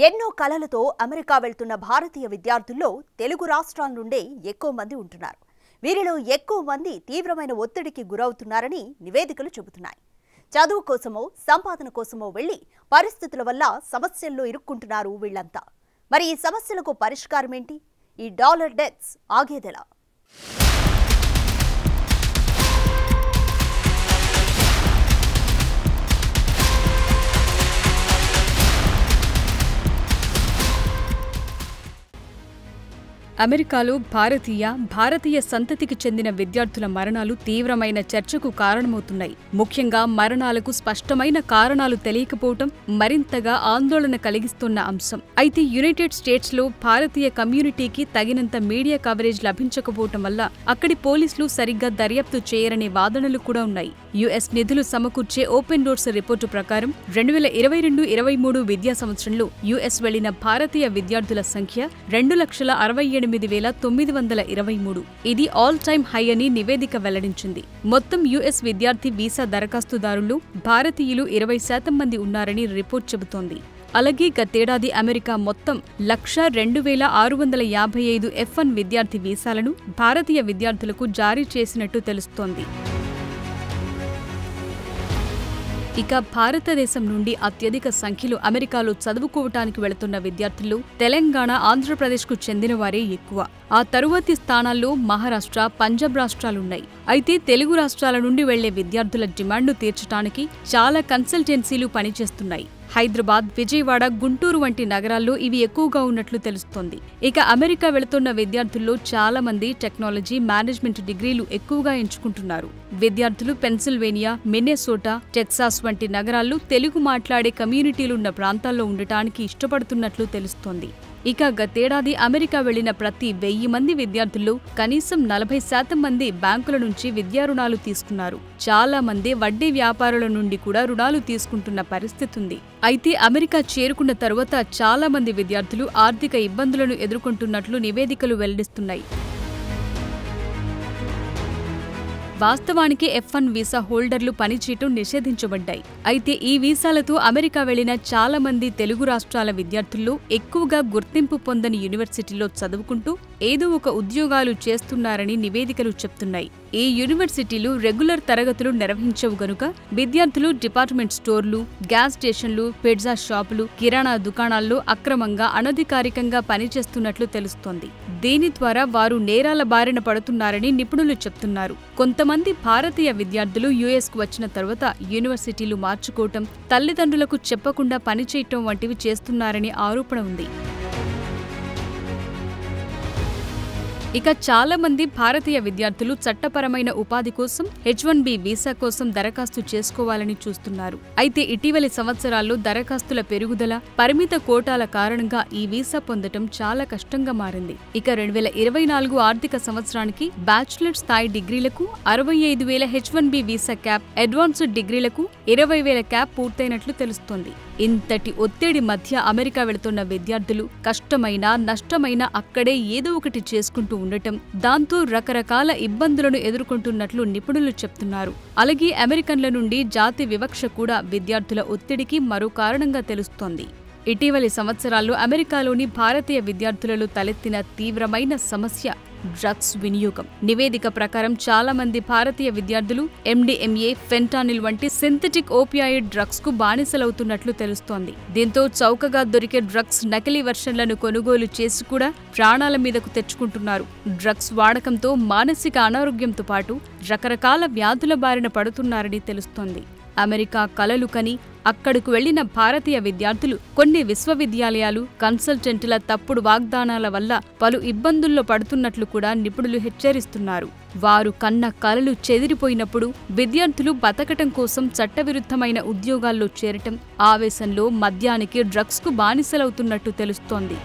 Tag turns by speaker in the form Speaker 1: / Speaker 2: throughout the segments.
Speaker 1: ఎన్నో కలలతో అమెరికా వెళ్తున్న భారతీయ విద్యార్థుల్లో తెలుగు రాష్ట్రాల నుండే ఎక్కువ మంది ఉంటున్నారు. వీరిలో ఎక్కువ మంది తీవ్రమైన ఒత్తిడికి గురవుతున్నారని నివేదికలు చెబుతున్నాయి. చదువు కోసమో సంపాదన కోసమో వెళ్లి పరిస్థితుల వల్ల సమస్యల్లో ఇరుక్కుంటున్నారు వీళ్ళంతా. మరి ఈ సమస్యలకు పరిష్కారం ఏంటి? ఈ డాలర్ డెత్స్ ఆగేదెలా?
Speaker 2: అమెరికాలో భారతీయ సంతతికి చెందిన విద్యార్థుల మరణాలు తీవ్రమైన చర్చకు కారణమవుతున్నాయి. ముఖ్యంగా మరణాలకు స్పష్టమైన కారణాలు తెలియకపోవటం మరింతగా ఆందోళన కలిగిస్తున్న అంశం. అయితే యునైటెడ్ స్టేట్స్లో భారతీయ కమ్యూనిటీకి తగినంత మీడియా కవరేజ్ లభించకపోవటం వల్ల అక్కడి పోలీసులు సరిగ్గా దర్యాప్తు చేయరనే వాదనలు కూడా ఉన్నాయి. యుఎస్ నిధులు సమకూర్చే ఓపెన్ డోర్స్ రిపోర్టు ప్రకారం 2022-23 విద్యా సంవత్సరంలో యుఎస్ వెళ్లిన భారతీయ విద్యార్థుల సంఖ్య 2,68,923. ఇది ఆల్ టైమ్ హై అని నివేదిక వెల్లడించింది. మొత్తం యుఎస్ విద్యార్థి వీసా దరఖాస్తుదారులు భారతీయులు 20% మంది ఉన్నారని రిపోర్ట్ చెబుతోంది. అలాగే గతేడాది అమెరికా మొత్తం 1,02,655 F1 విద్యార్థి వీసాలను భారతీయ విద్యార్థులకు జారీ చేసినట్టు తెలుస్తోంది. ఇక భారతదేశం నుండి అత్యధిక సంఖ్యలో అమెరికాలో చదువుకోవటానికి వెళుతున్న విద్యార్థులు తెలంగాణ, ఆంధ్రప్రదేశ్కు చెందిన వారే ఎక్కువ. ఆ తరువాతి స్థానాల్లో మహారాష్ట్ర, పంజాబ్ రాష్ట్రాలున్నాయి. అయితే తెలుగు రాష్ట్రాల నుండి వెళ్లే విద్యార్థుల డిమాండ్ను తీర్చడానికి చాలా కన్సల్టెన్సీలు పనిచేస్తున్నాయి. హైదరాబాద్, విజయవాడ, గుంటూరు వంటి నగరాల్లో ఇవి ఎక్కువగా ఉన్నట్లు తెలుస్తోంది. ఇక అమెరికా వెళుతున్న విద్యార్థుల్లో చాలా మంది టెక్నాలజీ, మేనేజ్మెంట్ డిగ్రీలు ఎక్కువగా ఎంచుకుంటున్నారు. విద్యార్థులు పెన్సిల్వేనియా, మిన్నెసోటా, టెక్సాస్ వంటి నగరాల్లో తెలుగు మాట్లాడే కమ్యూనిటీలున్న ప్రాంతాల్లో ఉండటానికి ఇష్టపడుతున్నట్లు తెలుస్తోంది. ఇక గతేడాది అమెరికా వెళ్లిన ప్రతి 1000 మంది విద్యార్థుల్లో కనీసం 40% మంది బ్యాంకుల నుంచి విద్యా రుణాలు తీసుకున్నారు. చాలా మంది వడ్డీ వ్యాపారుల నుండి కూడా రుణాలు తీసుకుంటున్న పరిస్థితి ఉంది. అయితే అమెరికా చేరుకున్న తరువాత చాలా మంది విద్యార్థులు ఆర్థిక ఇబ్బందులను ఎదుర్కొంటున్నట్లు నివేదికలు వెల్లడిస్తున్నాయి. వాస్తవానికి F1 వీసా హోల్డర్లు పనిచేయటం నిషేధించబడ్డాయి. అయితే ఈ వీసాలతో అమెరికా వెళ్లిన చాలా మంది తెలుగు రాష్ట్రాల విద్యార్థుల్లో ఎక్కువగా గుర్తింపు పొందని యూనివర్సిటీలో చదువుకుంటూ ఏదో ఒక ఉద్యోగాలు చేస్తున్నారని నివేదికలు చెప్తున్నాయి. ఈ యూనివర్సిటీలు రెగ్యులర్ తరగతులు నిర్వహించవు గనుక విద్యార్థులు డిపార్ట్మెంట్ స్టోర్లు, గ్యాస్ స్టేషన్లు, పిజ్జా షాపులు, కిరాణా దుకాణాల్లో అక్రమంగా, అనధికారికంగా పనిచేస్తున్నట్లు తెలుస్తోంది. దీని ద్వారా వారు నేరాల బారిన పడుతున్నారని నిపుణులు చెప్తున్నారు. కొంతమంది భారతీయ విద్యార్థులు యుఎస్కు వచ్చిన తర్వాత యూనివర్సిటీలు మార్చుకోవటం, తల్లిదండ్రులకు చెప్పకుండా పనిచేయటం వంటివి చేస్తున్నారని ఆరోపణ ఉంది. ఇక చాలా మంది భారతీయ విద్యార్థులు చట్టపరమైన ఉపాధి కోసం, H1B వీసా కోసం దరఖాస్తు చేసుకోవాలని చూస్తున్నారు. అయితే ఇటీవలి సంవత్సరాల్లో దరఖాస్తుల పెరుగుదల, పరిమిత కోటాల కారణంగా ఈ వీసా పొందటం చాలా కష్టంగా మారింది. ఇక 2024 ఆర్థిక సంవత్సరానికి బ్యాచిలర్ స్థాయి డిగ్రీలకు 65,000 H1B వీసా క్యాప్, అడ్వాన్స్డ్ డిగ్రీలకు 20,000 క్యాప్ పూర్తయినట్లు తెలుస్తోంది. ఇంతటి ఒత్తిడి మధ్య అమెరికా వెళుతున్న విద్యార్థులు కష్టమైన, నష్టమైన అక్కడే ఏదో ఒకటి చేసుకుంటూ ఉండటం, దాంతో రకరకాల ఇబ్బందులను ఎదుర్కొంటున్నట్లు నిపుణులు చెప్తున్నారు. అలాగే అమెరికన్ల నుండి జాతి వివక్ష కూడా విద్యార్థుల ఒత్తిడికి మరో కారణంగా తెలుస్తోంది. ఇటీవలి సంవత్సరాల్లో అమెరికాలోని భారతీయ విద్యార్థులలో తలెత్తిన తీవ్రమైన సమస్య డ్రగ్స్ వినియోగం. నివేదిక ప్రకారం చాలా మంది భారతీయ విద్యార్థులు MDMA, ఫెంటానిల్ వంటి సింథటిక్ ఓపియాయిడ్ డ్రగ్స్ కు బానిసలవుతున్నట్లు తెలుస్తోంది. దీంతో చౌకగా దొరికే డ్రగ్స్ నకిలీ వెర్షన్లను కొనుగోలు చేసి కూడా ప్రాణాల మీదకు తెచ్చుకుంటున్నారు. డ్రగ్స్ వాడకంతో మానసిక అనారోగ్యంతో పాటు రకరకాల వ్యాధుల బారిన పడుతున్నారని తెలుస్తోంది. అమెరికా కలలు కని అక్కడకు వెళ్లిన భారతీయ విద్యార్థులు కొన్ని విశ్వవిద్యాలయాలు, కన్సల్టెంట్ల తప్పుడు వాగ్దానాల వల్ల పలు ఇబ్బందుల్లో పడుతున్నట్లు కూడా నిపుణులు హెచ్చరిస్తున్నారు. వారు కన్న కలలు చెదిరిపోయినప్పుడు విద్యార్థులు బతకటం కోసం చట్టవిరుద్ధమైన ఉద్యోగాల్లో చేరటం, ఆవేశంలో మద్యానికి, డ్రగ్స్కు బానిసలవుతున్నట్టు తెలుస్తోంది.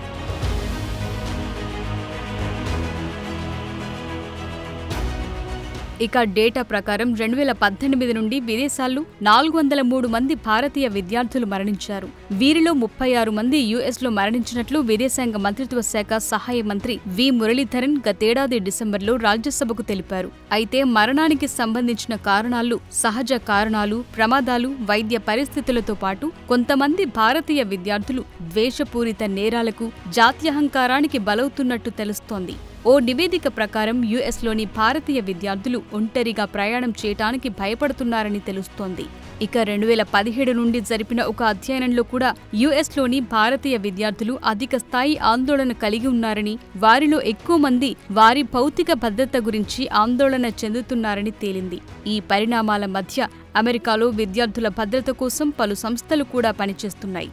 Speaker 2: ఇక డేటా ప్రకారం 2018 నుండి విదేశాల్లో 403 మంది భారతీయ విద్యార్థులు మరణించారు. వీరిలో 36 మంది యుఎస్లో మరణించినట్లు విదేశాంగ మంత్రిత్వ శాఖ సహాయ మంత్రి వి మురళీధరన్ గతేడాది డిసెంబర్లో రాజ్యసభకు తెలిపారు. అయితే మరణానికి సంబంధించిన కారణాలు సహజ కారణాలు, ప్రమాదాలు, వైద్య పరిస్థితులతో పాటు కొంతమంది భారతీయ విద్యార్థులు ద్వేషపూరిత నేరాలకు, జాత్యహంకారానికి బలవుతున్నట్టు తెలుస్తోంది. ఓ నివేదిక ప్రకారం యుఎస్లోని భారతీయ విద్యార్థులు ఒంటరిగా ప్రయాణం చేయటానికి భయపడుతున్నారని తెలుస్తోంది. ఇక 2017 నుండి జరిపిన ఒక అధ్యయనంలో కూడా యుఎస్లోని భారతీయ విద్యార్థులు అధిక స్థాయి ఆందోళన కలిగి ఉన్నారని, వారిలో ఎక్కువ మంది వారి భౌతిక భద్రత గురించి ఆందోళన చెందుతున్నారని తేలింది. ఈ పరిణామాల మధ్య అమెరికాలో విద్యార్థుల భద్రత కోసం పలు సంస్థలు కూడా పనిచేస్తున్నాయి.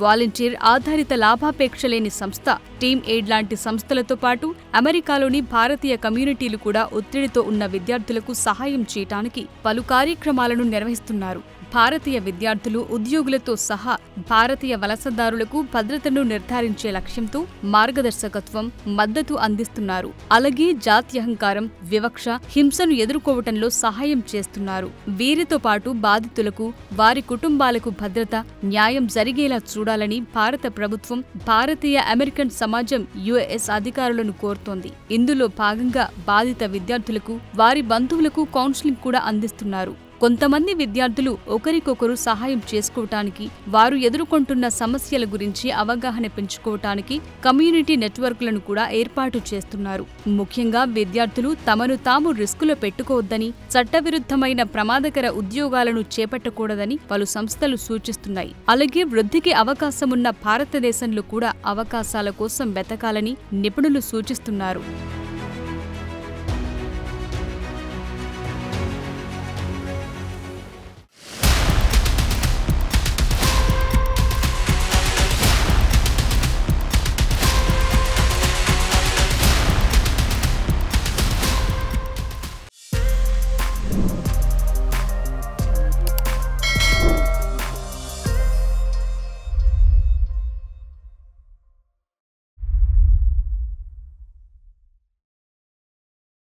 Speaker 2: వాలంటీర్ ఆధారిత లాభాపేక్ష లేని సంస్థ టీమ్ ఎయిడ్ లాంటి సంస్థలతో పాటు అమెరికాలోని భారతీయ కమ్యూనిటీలు కూడా ఒత్తిడితో ఉన్న విద్యార్థులకు సహాయం చేయటానికి పలు కార్యక్రమాలను నిర్వహిస్తున్నారు. భారతీయ విద్యార్థులు, ఉద్యోగులతో సహా భారతీయ వలసదారులకు భద్రతను నిర్ధారించే లక్ష్యంతో మార్గదర్శకత్వం, మద్దతు అందిస్తున్నారు. అలాగే జాత్యహంకారం, వివక్ష, హింసను ఎదుర్కోవటంలో సహాయం చేస్తున్నారు. వీరితో పాటు బాధితులకు, వారి కుటుంబాలకు భద్రత, న్యాయం జరిగేలా చూడాలని భారత ప్రభుత్వం, భారతీయ అమెరికన్ సమాజం యుఎస్ అధికారులను కోరుతోంది. ఇందులో భాగంగా బాధిత విద్యార్థులకు, వారి బంధువులకు కౌన్సిలింగ్ కూడా అందిస్తున్నారు. కొంతమంది విద్యార్థులు ఒకరికొకరు సహాయం చేసుకోవటానికి, వారు ఎదుర్కొంటున్న సమస్యల గురించి అవగాహన పెంచుకోవటానికి కమ్యూనిటీ నెట్వర్క్లను కూడా ఏర్పాటు చేస్తున్నారు. ముఖ్యంగా విద్యార్థులు తమను తాము రిస్కులో పెట్టుకోవద్దని, చట్టవిరుద్ధమైన ప్రమాదకర ఉద్యోగాలను చేపట్టకూడదని పలు సంస్థలు సూచిస్తున్నాయి. అలాగే వృద్ధికి అవకాశమున్న భారతదేశంలో కూడా అవకాశాల కోసం వెతకాలని నిపుణులు సూచిస్తున్నారు.